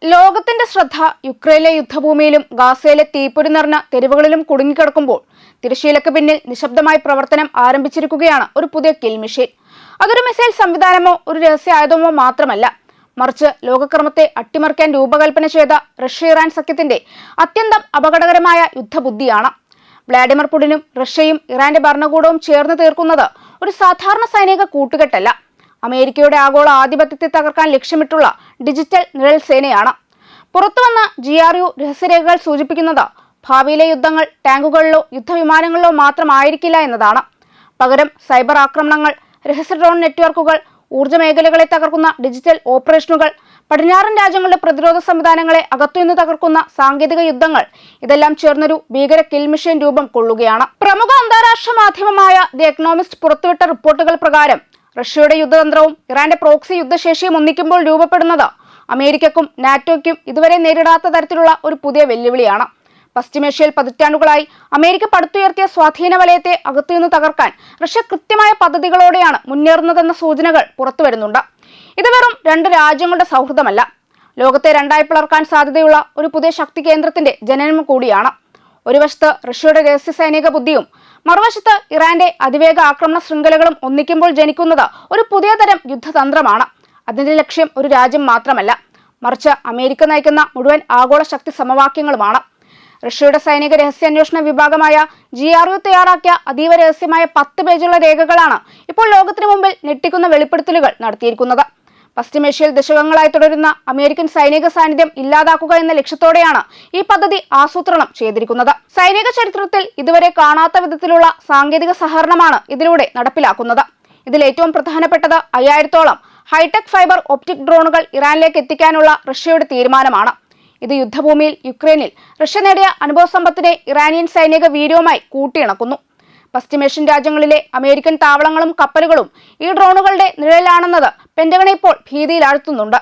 ലോകത്തിന്റെ ശ്രദ്ധ യുക്രൈനിലെ യുദ്ധഭൂമിയിലും ഗാസയിലെ തീപ്പൊരി നിറഞ്ഞ തെരുവുകളിലും കുടുങ്ങിക്കിടക്കുമ്പോൾ തിരശ്ശീലയ്ക്ക് പിന്നിൽ നിശബ്ദമായി പ്രവർത്തനം ആരംഭിച്ചിരിക്കുകയാണ് ഒരു പുതിയ കിൽ മെഷീൻ. അതൊരു മിസൈൽ സംവിധാനമോ ഒരു രഹസ്യായുധമോ മാത്രമല്ല, മറിച്ച് ലോകക്രമത്തെ അട്ടിമറിക്കാൻ രൂപകൽപ്പന ചെയ്ത റഷ്യ ഇറാൻ സഖ്യത്തിന്റെ അത്യന്തം അപകടകരമായ യുദ്ധബുദ്ധിയാണ്. വ്ളാഡിമിർ പുടിനും റഷ്യയും ഇറാന്റെ ഭരണകൂടവും ചേർന്ന് തീർക്കുന്നത് ഒരു സാധാരണ സൈനിക കൂട്ടുകെട്ടല്ല, അമേരിക്കയുടെ ആഗോള ആധിപത്യത്തെ തകർക്കാൻ ലക്ഷ്യമിട്ടുള്ള ഡിജിറ്റൽ നിഴൽ സേനയാണ്. പുറത്തുവന്ന GRU രഹസ്യരേഖകൾ സൂചിപ്പിക്കുന്നത് ഭാവിയിലെ യുദ്ധങ്ങൾ ടാങ്കുകളിലോ യുദ്ധവിമാനങ്ങളിലോ മാത്രമായിരിക്കില്ല എന്നതാണ്. പകരം സൈബർ ആക്രമണങ്ങൾ, രഹസ്യ ഡ്രോൺ നെറ്റ്വർക്കുകൾ, ഊർജ്ജ മേഖലകളെ തകർക്കുന്ന ഡിജിറ്റൽ ഓപ്പറേഷനുകൾ, പടിഞ്ഞാറൻ രാജ്യങ്ങളുടെ പ്രതിരോധ സംവിധാനങ്ങളെ അകത്തുനിന്ന് തകർക്കുന്ന സാങ്കേതിക യുദ്ധങ്ങൾ, ഇതെല്ലാം ചേർന്നൊരു ഭീകര കിൽ മെഷീൻ രൂപം കൊള്ളുകയാണ്. പ്രമുഖ അന്താരാഷ്ട്ര മാധ്യമമായ ദി എക്കണോമിസ്റ്റ് പുറത്തുവിട്ട റിപ്പോർട്ടുകൾ പ്രകാരം റഷ്യയുടെ യുദ്ധതന്ത്രവും ഇറാന്റെ പ്രോക്സി യുദ്ധശേഷിയും ഒന്നിക്കുമ്പോൾ രൂപപ്പെടുന്നത് അമേരിക്കക്കും നാറ്റോയ്ക്കും ഇതുവരെ നേരിടാത്ത തരത്തിലുള്ള ഒരു പുതിയ വെല്ലുവിളിയാണ്. പശ്ചിമേഷ്യയിൽ പതിറ്റാണ്ടുകളായി അമേരിക്ക പടുത്തുയർത്തിയ സ്വാധീന വലയത്തെ അകത്തുനിന്ന് തകർക്കാൻ റഷ്യ കൃത്യമായ പദ്ധതികളോടെയാണ് മുന്നേറുന്നതെന്ന സൂചനകൾ പുറത്തുവരുന്നുണ്ട്. ഇത് വെറും രണ്ട് രാജ്യങ്ങളുടെ സൗഹൃദമല്ല, ലോകത്തെ രണ്ടായി പിളർക്കാൻ സാധ്യതയുള്ള ഒരു പുതിയ ശക്തി കേന്ദ്രത്തിന്റെ ജനനം കൂടിയാണ്. ഒരു വശത്ത് റഷ്യയുടെ രഹസ്യ സൈനിക ബുദ്ധിയും മറുവശത്ത് ഇറാന്റെ അതിവേഗ ആക്രമണ ശൃംഖലകളും ഒന്നിക്കുമ്പോൾ ജനിക്കുന്നത് ഒരു പുതിയ തരം യുദ്ധതന്ത്രമാണ്. അതിന്റെ ലക്ഷ്യം ഒരു രാജ്യം മാത്രമല്ല, മറിച്ച് അമേരിക്ക നയിക്കുന്ന മുഴുവൻ ആഗോള ശക്തി സമവാക്യങ്ങളുമാണ്. റഷ്യയുടെ സൈനിക രഹസ്യാന്വേഷണ വിഭാഗമായ GRU തയ്യാറാക്കിയ അതീവ രഹസ്യമായ 10 പേജുള്ള രേഖകളാണ് ഇപ്പോൾ ലോകത്തിനു മുമ്പിൽ ഞെട്ടിക്കുന്ന വെളിപ്പെടുത്തലുകൾ നടത്തിയിരിക്കുന്നത്. പശ്ചിമേഷ്യയിൽ ദശകങ്ങളായി തുടരുന്ന അമേരിക്കൻ സൈനിക സാന്നിധ്യം ഇല്ലാതാക്കുക എന്ന ലക്ഷ്യത്തോടെയാണ് ഈ പദ്ധതി ആസൂത്രണം ചെയ്തിരിക്കുന്നത്. സൈനിക ചരിത്രത്തിൽ ഇതുവരെ കാണാത്ത വിധത്തിലുള്ള സാങ്കേതിക സഹകരണമാണ് ഇതിലൂടെ നടപ്പിലാക്കുന്നത്. ഇതിൽ ഏറ്റവും പ്രധാനപ്പെട്ടത് 5000-ഓളം ഹൈടെക് ഫൈബർ ഒപ്റ്റിക് ഡ്രോണുകൾ ഇറാനിലേക്ക് എത്തിക്കാനുള്ള റഷ്യയുടെ തീരുമാനമാണ്. ഇത് യുദ്ധഭൂമിയിൽ യുക്രൈനിൽ റഷ്യ നേടിയ അനുഭവസമ്പത്തിനെ ഇറാനിയൻ സൈനിക വീര്യവുമായി കൂട്ടിയിണക്കുന്നു. പശ്ചിമേഷ്യൻ രാജ്യങ്ങളിലെ അമേരിക്കൻ താവളങ്ങളും കപ്പലുകളും ഈ ഡ്രോണുകളുടെ നിഴലിലാണെന്നത് പെന്റഗണെ ഇപ്പോൾ ഭീതിയിലാഴ്ത്തുന്നുണ്ട്.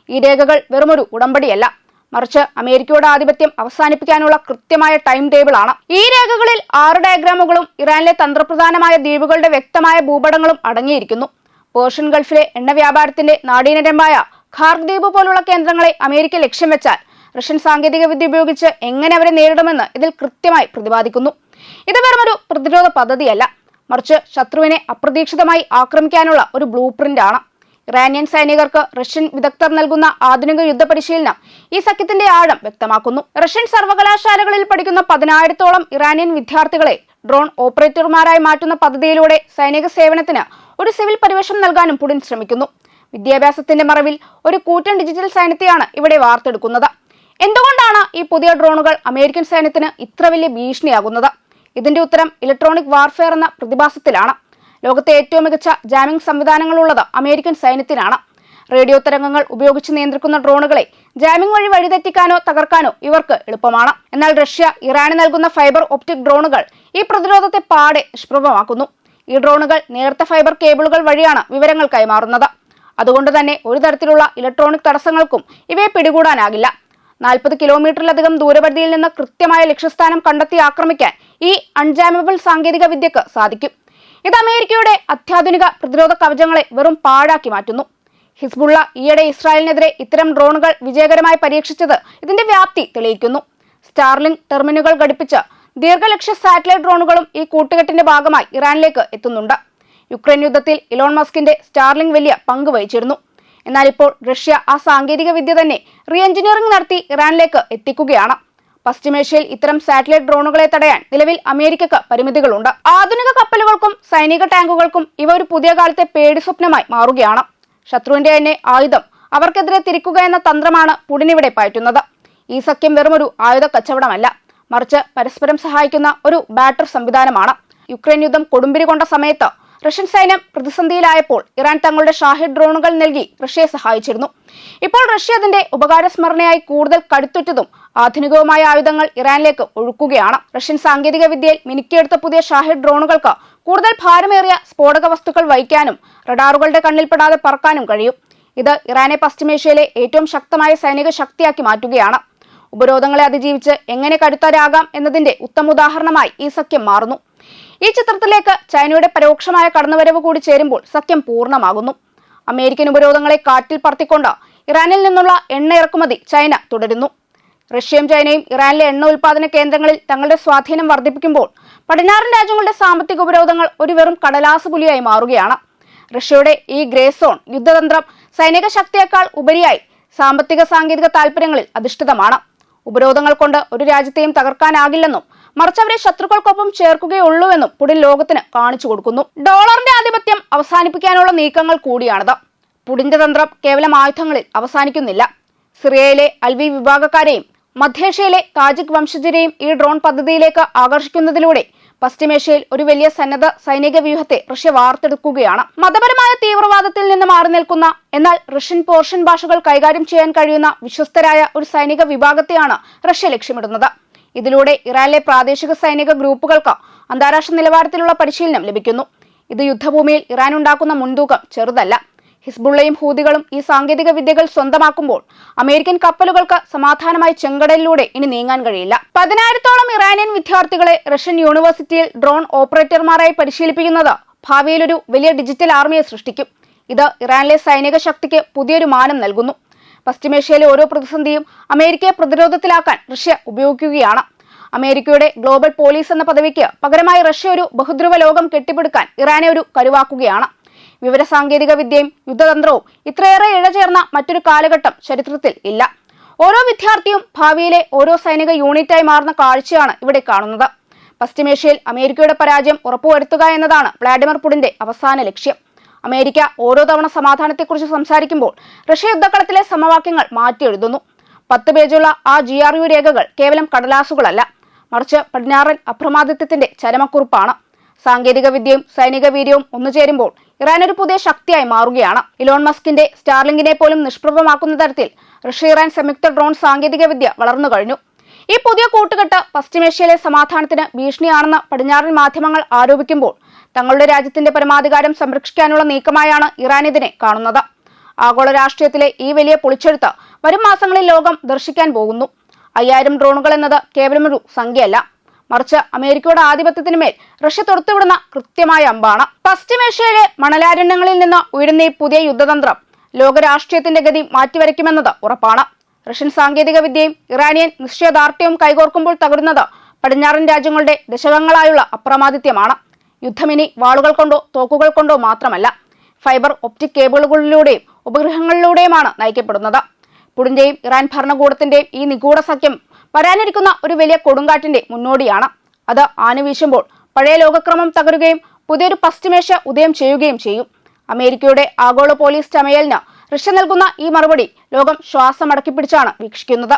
ഈ രേഖകൾ വെറുമൊരു ഉടമ്പടിയല്ല, മറിച്ച് അമേരിക്കയുടെ ആധിപത്യം അവസാനിപ്പിക്കാനുള്ള കൃത്യമായ ടൈം ടേബിളാണ്. ഈ രേഖകളിൽ 6 ഡയഗ്രാമുകളും ഇറാനിലെ തന്ത്രപ്രധാനമായ ദ്വീപുകളുടെ വ്യക്തമായ ഭൂപടങ്ങളും അടങ്ങിയിരിക്കുന്നു. പേർഷ്യൻ ഗൾഫിലെ എണ്ണ വ്യാപാരത്തിന്റെ നാടീനരമ്പായ ഖാർഗ് ദ്വീപ് പോലുള്ള കേന്ദ്രങ്ങളെ അമേരിക്ക ലക്ഷ്യം വെച്ചാൽ റഷ്യൻ സാങ്കേതിക വിദ്യ ഉപയോഗിച്ച് എങ്ങനെ അവരെ നേരിടുമെന്ന് ഇതിൽ കൃത്യമായി പ്രതിപാദിക്കുന്നു. ഇത് വെറുമൊരു പ്രതിരോധ പദ്ധതിയല്ല, മറിച്ച് ശത്രുവിനെ അപ്രതീക്ഷിതമായി ആക്രമിക്കാനുള്ള ഒരു ബ്ലൂ പ്രിന്റ് ആണ്. ഇറാനിയൻ സൈനികർക്ക് റഷ്യൻ വിദഗ്ധർ നൽകുന്ന ആധുനിക യുദ്ധ പരിശീലനം ഈ സഖ്യത്തിന്റെ ആഴം വ്യക്തമാക്കുന്നു. റഷ്യൻ സർവകലാശാലകളിൽ പഠിക്കുന്ന 10,000-ഓളം ഇറാനിയൻ വിദ്യാർത്ഥികളെ ഡ്രോൺ ഓപ്പറേറ്റർമാരായി മാറ്റുന്ന പദ്ധതിയിലൂടെ സൈനിക സേവനത്തിന് ഒരു സിവിൽ പരിവേഷം നൽകാനും പുടിൻ ശ്രമിക്കുന്നു. വിദ്യാഭ്യാസത്തിന്റെ മറവിൽ ഒരു കൂറ്റൻ ഡിജിറ്റൽ സൈന്യത്തെയാണ് ഇവിടെ വാർത്തെടുക്കുന്നത്. എന്തുകൊണ്ടാണ് ഈ പുതിയ ഡ്രോണുകൾ അമേരിക്കൻ സൈന്യത്തിന് ഇത്ര വലിയ ഭീഷണിയാകുന്നത്? ഇതിന്റെ ഉത്തരം ഇലക്ട്രോണിക് വാർഫെയർ എന്ന പ്രതിഭാസത്തിലാണ്. ലോകത്തെ ഏറ്റവും മികച്ച ജാമിംഗ് സംവിധാനങ്ങളുള്ളത് അമേരിക്കൻ സൈന്യത്തിനാണ്. റേഡിയോ തരംഗങ്ങൾ ഉപയോഗിച്ച് നിയന്ത്രിക്കുന്ന ഡ്രോണുകളെ ജാമിംഗ് വഴി വഴിതെറ്റിക്കാനോ തകർക്കാനോ ഇവർക്ക് എളുപ്പമാണ്. എന്നാൽ റഷ്യ ഇറാന് നൽകുന്ന ഫൈബർ ഒപ്റ്റിക് ഡ്രോണുകൾ ഈ പ്രതിരോധത്തെ പാടെ നിഷ്പ്രഭമാക്കുന്നു. ഈ ഡ്രോണുകൾ നേർത്ത ഫൈബർ കേബിളുകൾ വഴിയാണ് വിവരങ്ങൾ കൈമാറുന്നത്. അതുകൊണ്ട് തന്നെ ഒരു തരത്തിലുള്ള ഇലക്ട്രോണിക് തടസ്സങ്ങൾക്കും ഇവയെ പിടികൂടാനാകില്ല. 40 കിലോമീറ്ററിലധികം ദൂരപരിധിയിൽ നിന്ന് കൃത്യമായ ലക്ഷ്യസ്ഥാനം കണ്ടെത്തി ആക്രമിക്കാൻ ഈ അൺജാമബിൾ സാങ്കേതിക വിദ്യക്ക് സാധിക്കും. ഇത് അമേരിക്കയുടെ അത്യാധുനിക പ്രതിരോധ കവചങ്ങളെ വെറും പാഴാക്കി മാറ്റുന്നു. ഹിസ്ബുള്ള ഈയിടെ ഇസ്രായേലിനെതിരെ ഇത്തരം ഡ്രോണുകൾ വിജയകരമായി പരീക്ഷിച്ചത് ഇതിന്റെ വ്യാപ്തി തെളിയിക്കുന്നു. സ്റ്റാർലിങ്ക് ടെർമിനുകൾ ഘടിപ്പിച്ച് ദീർഘലക്ഷ്യ സാറ്റലൈറ്റ് ഡ്രോണുകളും ഈ കൂട്ടുകെട്ടിന്റെ ഭാഗമായി ഇറാനിലേക്ക് എത്തുന്നുണ്ട്. യുക്രൈൻ യുദ്ധത്തിൽ ഇലോൺ മസ്കിന്റെ സ്റ്റാർലിങ്ക് വലിയ പങ്ക് വഹിച്ചിരുന്നു. എന്നാൽ ഇപ്പോൾ റഷ്യ ആ സാങ്കേതിക വിദ്യ തന്നെ റീ എഞ്ചിനീയറിംഗ് നടത്തി ഇറാനിലേക്ക് എത്തിക്കുകയാണ്. പശ്ചിമേഷ്യയിൽ ഇത്തരം സാറ്റലൈറ്റ് ഡ്രോണുകളെ തടയാൻ നിലവിൽ അമേരിക്കക്ക് പരിമിതികളുണ്ട്. ആധുനിക കപ്പലുകൾക്കും സൈനിക ടാങ്കുകൾക്കും ഇവ ഒരു പുതിയ കാലത്തെ പേടി സ്വപ്നമായി മാറുകയാണ്. ശത്രുവിന്റെ തന്നെ ആയുധം അവർക്കെതിരെ തിരിക്കുക എന്ന തന്ത്രമാണ് പുടിൻ ഇവിടെ പയറ്റുന്നത്. ഈ സഖ്യം വെറുമൊരു ആയുധ കച്ചവടമല്ല, മറിച്ച് പരസ്പരം സഹായിക്കുന്ന ഒരു ബാറ്റർ സംവിധാനമാണ്. യുക്രൈൻ യുദ്ധം കൊടുമ്പിരി കൊണ്ട സമയത്ത് റഷ്യൻ സൈന്യം പ്രതിസന്ധിയിലായപ്പോൾ ഇറാൻ തങ്ങളുടെ ഷാഹിദ് ഡ്രോണുകൾ നൽകി റഷ്യയെ സഹായിച്ചിരുന്നു. ഇപ്പോൾ റഷ്യ അതിന്റെ ഉപകാരസ്മരണയായി കൂടുതൽ കടുത്തുറ്റതും ആധുനികവുമായ ആയുധങ്ങൾ ഇറാനിലേക്ക് ഒഴുക്കുകയാണ്. റഷ്യൻ സാങ്കേതിക വിദ്യയിൽ മിനുക്കിയെടുത്ത പുതിയ ഷാഹിദ് ഡ്രോണുകൾക്ക് കൂടുതൽ ഭാരമേറിയ സ്ഫോടക വസ്തുക്കൾ വഹിക്കാനും റഡാറുകളുടെ കണ്ണിൽപ്പെടാതെ പറക്കാനും കഴിയും. ഇത് ഇറാനെ പശ്ചിമേഷ്യയിലെ ഏറ്റവും ശക്തമായ സൈനിക ശക്തിയാക്കി മാറ്റുകയാണ്. ഉപരോധങ്ങളെ അതിജീവിച്ച് എങ്ങനെ കരുത്തരാകാം എന്നതിന്റെ ഉത്തമ ഉദാഹരണമായി ഈ സഖ്യം മാറുന്നു. ഈ ചിത്രത്തിലേക്ക് ചൈനയുടെ പരോക്ഷമായ കടന്നുവരവ് കൂടി ചേരുമ്പോൾ സഖ്യം പൂർണ്ണമാകുന്നു. അമേരിക്കൻ ഉപരോധങ്ങളെ കാറ്റിൽ പറത്തിക്കൊണ്ട് ഇറാനിൽ നിന്നുള്ള എണ്ണ ഇറക്കുമതി ചൈന തുടരുന്നു. റഷ്യയും ചൈനയും ഇറാനിലെ എണ്ണ ഉൽപാദന കേന്ദ്രങ്ങളിൽ തങ്ങളുടെ സ്വാധീനം വർദ്ധിപ്പിക്കുമ്പോൾ പടിഞ്ഞാറൻ രാജ്യങ്ങളുടെ സാമ്പത്തിക ഉപരോധങ്ങൾ ഒരു വെറും കടലാസ് പുലിയായി മാറുകയാണ്. റഷ്യയുടെ ഈ ഗ്രേ സോൺ യുദ്ധതന്ത്രം സൈനിക ശക്തിയേക്കാൾ ഉപരിയായി സാമ്പത്തിക സാങ്കേതിക താൽപര്യങ്ങളിൽ അധിഷ്ഠിതമാണ്. ഉപരോധങ്ങൾ കൊണ്ട് ഒരു രാജ്യത്തെയും തകർക്കാനാകില്ലെന്നും മറിച്ച് അവരെ ശത്രുക്കൾക്കൊപ്പം ചേർക്കുകയുള്ളൂവെന്നും പുടിൻ ലോകത്തിന് കാണിച്ചു കൊടുക്കുന്നു. ഡോളറിന്റെ ആധിപത്യം അവസാനിപ്പിക്കാനുള്ള നീക്കങ്ങൾ കൂടിയാണിത്. പുടിന്റെ തന്ത്രം കേവലം ആയുധങ്ങളിൽ അവസാനിക്കുന്നില്ല. സിറിയയിലെ അൽവി വിഭാഗക്കാരെയും മധ്യേഷ്യയിലെ താജിക് വംശജരെയും ഈ ഡ്രോൺ പദ്ധതിയിലേക്ക് ആകർഷിക്കുന്നതിലൂടെ പശ്ചിമേഷ്യയിൽ ഒരു വലിയ സന്നദ്ധ സൈനിക വ്യൂഹത്തെ റഷ്യ വാർത്തെടുക്കുകയാണ്. മതപരമായ തീവ്രവാദത്തിൽ നിന്ന് മാറി നിൽക്കുന്ന എന്നാൽ റഷ്യൻ പോർഷ്യൻ ഭാഷകൾ കൈകാര്യം ചെയ്യാൻ കഴിയുന്ന വിശ്വസ്തരായ ഒരു സൈനിക വിഭാഗത്തെയാണ് റഷ്യ ലക്ഷ്യമിടുന്നത്. ഇതിലൂടെ ഇറാനിലെ പ്രാദേശിക സൈനിക ഗ്രൂപ്പുകൾക്ക് അന്താരാഷ്ട്ര നിലവാരത്തിലുള്ള പരിശീലനം ലഭിക്കുന്നു. ഇത് യുദ്ധഭൂമിയിൽ ഇറാൻ ഉണ്ടാക്കുന്ന മുൻതൂക്കം ചെറുതല്ല. ഹിസ്ബുള്ളയും ഹൂതികളും ഈ സാങ്കേതിക വിദ്യകൾ സ്വന്തമാക്കുമ്പോൾ അമേരിക്കൻ കപ്പലുകൾക്ക് സമാധാനമായി ചെങ്കടലിലൂടെ ഇനി നീങ്ങാൻ കഴിയില്ല. 10,000-ഓളം ഇറാനിയൻ വിദ്യാർത്ഥികളെ റഷ്യൻ യൂണിവേഴ്സിറ്റിയിൽ ഡ്രോൺ ഓപ്പറേറ്റർമാരായി പരിശീലിപ്പിക്കുന്നത് ഭാവിയിൽ ഒരു വലിയ ഡിജിറ്റൽ ആർമിയെ സൃഷ്ടിക്കും. ഇത് ഇറാനിലെ സൈനിക ശക്തിക്ക് പുതിയൊരു മാനം നൽകുന്നു. പശ്ചിമേഷ്യയിലെ ഓരോ പ്രതിസന്ധിയും അമേരിക്കയെ പ്രതിരോധത്തിലാക്കാൻ റഷ്യ ഉപയോഗിക്കുകയാണ്. അമേരിക്കയുടെ ഗ്ലോബൽ പോലീസ് എന്ന പദവിക്ക് പകരമായി റഷ്യ ഒരു ബഹുദ്രുവ ലോകം കെട്ടിപ്പടുക്കാൻ ഇറാനെ ഒരു കരുവാക്കുകയാണ്. വിവരസാങ്കേതിക വിദ്യയും യുദ്ധതന്ത്രവും ഇത്രയേറെ ഇഴചേർന്ന മറ്റൊരു കാലഘട്ടം ചരിത്രത്തിൽ ഇല്ല. ഓരോ വിദ്യാർത്ഥിയും ഭാവിയിലെ ഓരോ സൈനിക യൂണിറ്റായി മാറുന്ന കാഴ്ചയാണ് ഇവിടെ കാണുന്നത്. പശ്ചിമേഷ്യയിൽ അമേരിക്കയുടെ പരാജയം ഉറപ്പുവരുത്തുക എന്നതാണ് വ്ളാഡിമിർ പുടിന്റെ അവസാന ലക്ഷ്യം. അമേരിക്ക ഓരോ തവണ സമാധാനത്തെക്കുറിച്ച് സംസാരിക്കുമ്പോൾ റഷ്യ യുദ്ധക്കളത്തിലെ സമവാക്യങ്ങൾ മാറ്റിയെഴുതുന്നു. 10 പേജുള്ള ആ GRU രേഖകൾ കേവലം കടലാസുകളല്ല, മറിച്ച് പടിഞ്ഞാറൻ അപ്രമാദിത്വത്തിന്റെ ചരമക്കുറിപ്പാണ്. സാങ്കേതിക വിദ്യയും സൈനിക വീര്യവും ഒന്നുചേരുമ്പോൾ ഇറാൻ ഒരു പുതിയ ശക്തിയായി മാറുകയാണ്. ഇലോൺ മസ്കിന്റെ സ്റ്റാർലിങ്കിനെ പോലും നിഷ്പ്രഭമാക്കുന്ന തരത്തിൽ റഷ്യ ഇറാൻ സംയുക്ത ഡ്രോൺ സാങ്കേതിക വിദ്യ വളർന്നു കഴിഞ്ഞു. ഈ പുതിയ കൂട്ടുകെട്ട് പശ്ചിമേഷ്യയിലെ സമാധാനത്തിന് ഭീഷണിയാണെന്ന് പടിഞ്ഞാറൻ മാധ്യമങ്ങൾ ആരോപിക്കുമ്പോൾ തങ്ങളുടെ രാജ്യത്തിന്റെ പരമാധികാരം സംരക്ഷിക്കാനുള്ള നീക്കമായാണ് ഇറാൻ ഇതിനെ കാണുന്നത്. ആഗോള രാഷ്ട്രീയത്തിലെ ഈ വലിയ പൊളിച്ചെഴുത്ത് വരും മാസങ്ങളിൽ ലോകം ദർശിക്കാൻ പോകുന്നു. 5000 ഡ്രോണുകൾ എന്നത് കേവലമൊരു സംഖ്യയല്ല, മറിച്ച് അമേരിക്കയുടെ ആധിപത്യത്തിന് മേൽ റഷ്യ തൊടുത്തുവിടുന്ന കൃത്യമായ അമ്പാണ്. പശ്ചിമേഷ്യയിലെ മണലാരണ്യങ്ങളിൽ നിന്ന് ഉയരുന്ന ഈ പുതിയ യുദ്ധതന്ത്രം ലോകരാഷ്ട്രീയത്തിന്റെ ഗതി മാറ്റിവരയ്ക്കുമെന്നത് ഉറപ്പാണ്. റഷ്യൻ സാങ്കേതിക വിദ്യയും ഇറാനിയൻ നിശ്ചയദാർഢ്യവും കൈകോർക്കുമ്പോൾ തകരുന്നത് പടിഞ്ഞാറൻ രാജ്യങ്ങളുടെ ദശകങ്ങളായുള്ള അപ്രമാദിത്യമാണ്. യുദ്ധമിനി വാളുകൾ കൊണ്ടോ തോക്കുകൾ കൊണ്ടോ മാത്രമല്ല, ഫൈബർ ഒപ്റ്റിക് കേബിളുകളിലൂടെയും ഉപഗ്രഹങ്ങളിലൂടെയുമാണ് നയിക്കപ്പെടുന്നത്. പുടിന്റെയും ഇറാൻ ഭരണകൂടത്തിന്റെയും ഈ നിഗൂഢ സഖ്യം വരാനിരിക്കുന്ന ഒരു വലിയ കൊടുങ്കാറ്റിന്റെ മുന്നോടിയാണ്. അത് ആഞ്ഞുവീശുമ്പോൾ പഴയ ലോകക്രമം തകരുകയും പുതിയൊരു പശ്ചിമേഷ്യ ഉദയം ചെയ്യുകയും ചെയ്യും. അമേരിക്കയുടെ ആഗോള പോലീസ് ചമയലിന് റഷ്യ നൽകുന്ന ഈ മറുപടി ലോകം ശ്വാസമടക്കിപ്പിടിച്ചാണ് വീക്ഷിക്കുന്നത്.